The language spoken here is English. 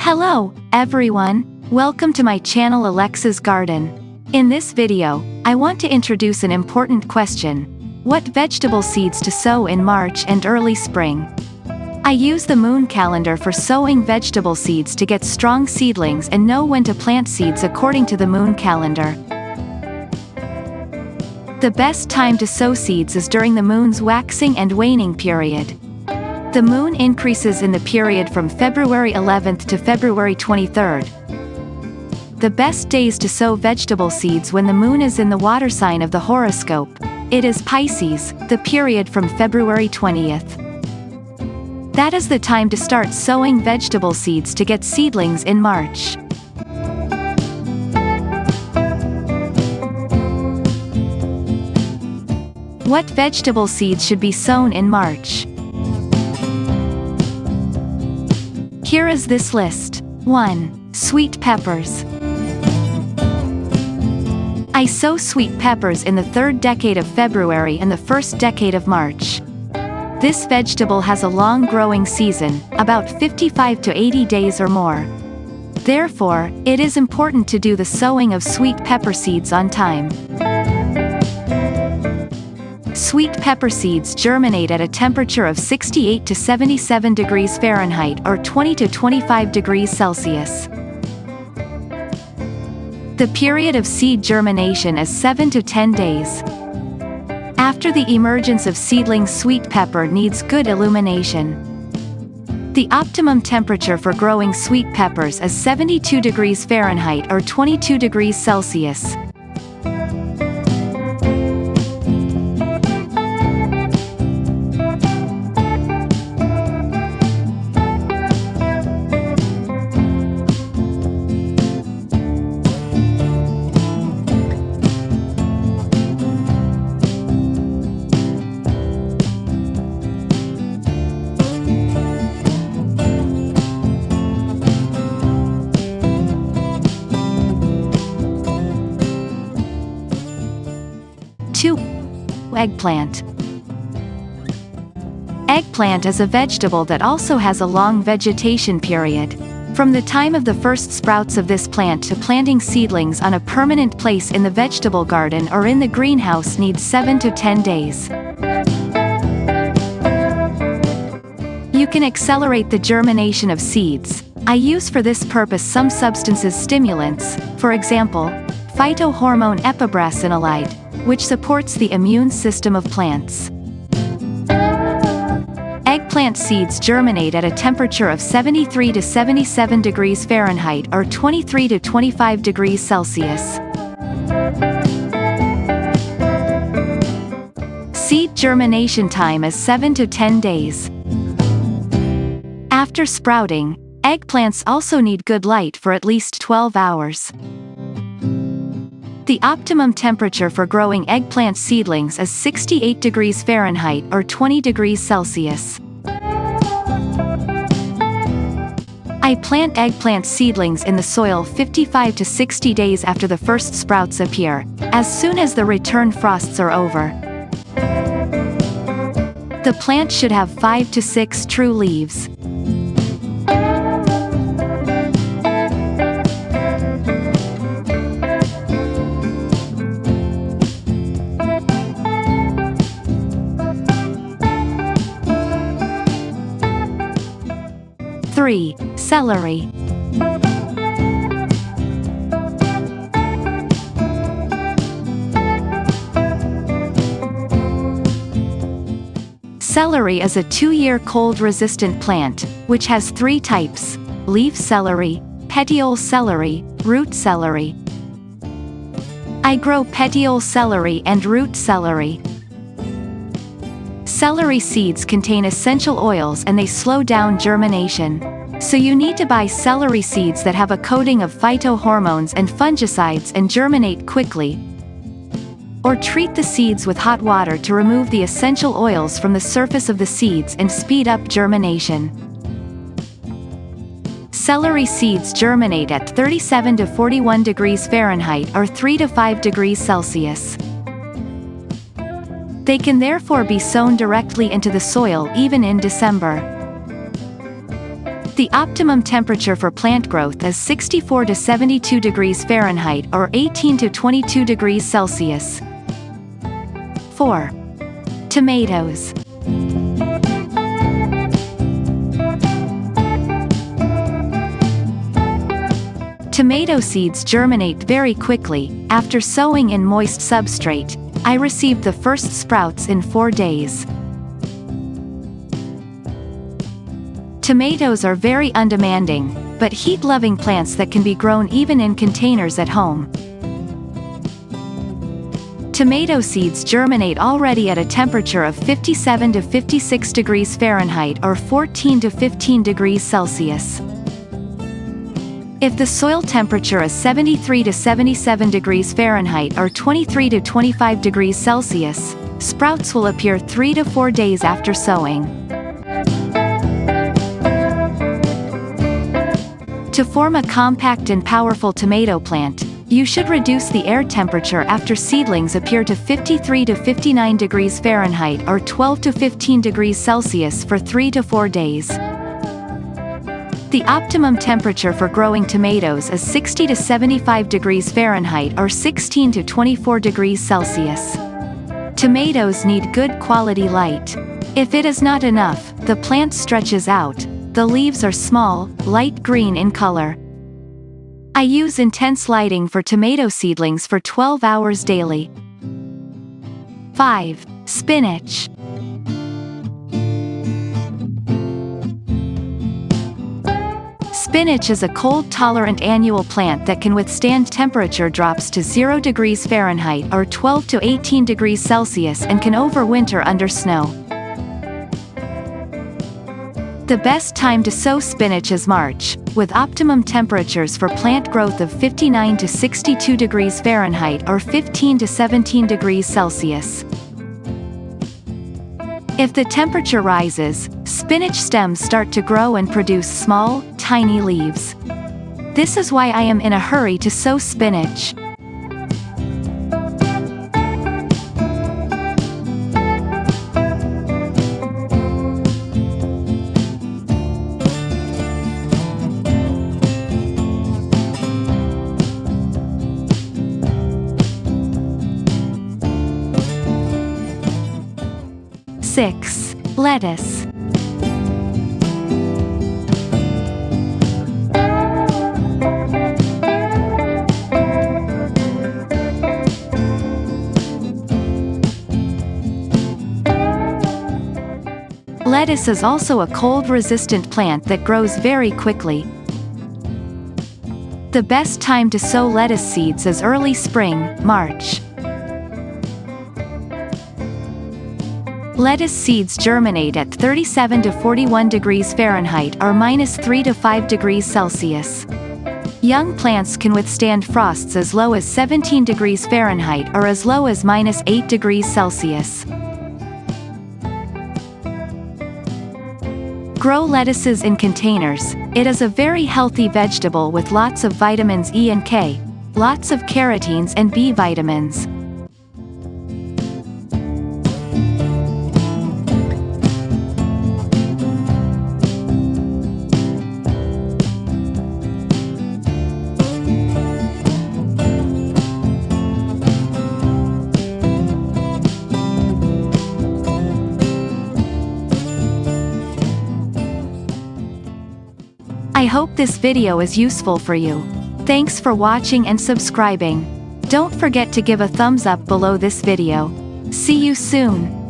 Hello, everyone. Welcome to my channel Alexa's Garden. In this video, I want to introduce an important question. What vegetable seeds to sow in March and early spring? I use the moon calendar for sowing vegetable seeds to get strong seedlings and know when to plant seeds according to the moon calendar. The best time to sow seeds is during the moon's waxing and waning period. The moon increases in the period from February 11th to February 23rd. The best days to sow vegetable seeds when the moon is in the water sign of the horoscope. It is Pisces, the period from February 20th. That is the time to start sowing vegetable seeds to get seedlings in March. What vegetable seeds should be sown in March? Here is this list. 1. Sweet peppers. I sow sweet peppers in the third decade of February and the first decade of March. This vegetable has a long growing season, about 55 to 80 days or more. Therefore, it is important to do the sowing of sweet pepper seeds on time. Sweet pepper seeds germinate at a temperature of 68 to 77 degrees Fahrenheit or 20 to 25 degrees Celsius. The period of seed germination is 7 to 10 days. After the emergence of seedling sweet pepper needs good illumination. The optimum temperature for growing sweet peppers is 72 degrees Fahrenheit or 22 degrees Celsius. Eggplant. Eggplant is a vegetable that also has a long vegetation period. From the time of the first sprouts of this plant to planting seedlings on a permanent place in the vegetable garden or in the greenhouse needs 7 to 10 days. You can accelerate the germination of seeds. I use for this purpose some substances stimulants, for example, phytohormone epibrasinolide, which supports the immune system of plants. Eggplant seeds germinate at a temperature of 73 to 77 degrees Fahrenheit or 23 to 25 degrees Celsius. Seed germination time is 7 to 10 days. After sprouting, eggplants also need good light for at least 12 hours. The optimum temperature for growing eggplant seedlings is 68 degrees Fahrenheit or 20 degrees Celsius. I plant eggplant seedlings in the soil 55 to 60 days after the first sprouts appear, as soon as the return frosts are over. The plant should have 5 to 6 true leaves. Celery. Celery is a 2-year cold-resistant plant, which has 3 types: leaf celery, petiole celery, root celery. I grow petiole celery and root celery. Celery seeds contain essential oils and they slow down germination. So you need to buy celery seeds that have a coating of phytohormones and fungicides and germinate quickly. Or treat the seeds with hot water to remove the essential oils from the surface of the seeds and speed up germination. Celery seeds germinate at 37 to 41 degrees Fahrenheit or 3 to 5 degrees Celsius. They can therefore be sown directly into the soil even in December. The optimum temperature for plant growth is 64 to 72 degrees Fahrenheit or 18 to 22 degrees Celsius. 4. Tomatoes. Tomato seeds germinate very quickly. After sowing in moist substrate, I received the first sprouts in 4 days. Tomatoes are very undemanding, but heat-loving plants that can be grown even in containers at home. Tomato seeds germinate already at a temperature of 57 to 56 degrees Fahrenheit or 14 to 15 degrees Celsius. If the soil temperature is 73 to 77 degrees Fahrenheit or 23 to 25 degrees Celsius, sprouts will appear 3 to 4 days after sowing. To form a compact and powerful tomato plant, you should reduce the air temperature after seedlings appear to 53 to 59 degrees Fahrenheit or 12 to 15 degrees Celsius for 3 to 4 days. The optimum temperature for growing tomatoes is 60 to 75 degrees Fahrenheit or 16 to 24 degrees Celsius. Tomatoes need good quality light. If it is not enough, the plant stretches out. The leaves are small, light green in color. I use intense lighting for tomato seedlings for 12 hours daily. 5. Spinach. Spinach is a cold-tolerant annual plant that can withstand temperature drops to 0 degrees Fahrenheit or 12 to 18 degrees Celsius and can overwinter under snow. The best time to sow spinach is March, with optimum temperatures for plant growth of 59 to 62 degrees Fahrenheit or 15 to 17 degrees Celsius. If the temperature rises, spinach stems start to grow and produce small, tiny leaves. This is why I am in a hurry to sow spinach. Six. Lettuce. Lettuce is also a cold-resistant plant that grows very quickly. The best time to sow lettuce seeds is early spring, March. Lettuce seeds germinate at 37 to 41 degrees Fahrenheit or -3 to 5 degrees Celsius. Young plants can withstand frosts as low as 17 degrees Fahrenheit or as low as -8 degrees Celsius. Grow lettuces in containers. It is a very healthy vegetable with lots of vitamins E and K, lots of carotenes and B vitamins. I hope this video is useful for you. Thanks for watching and subscribing. Don't forget to give a thumbs up below this video. See you soon.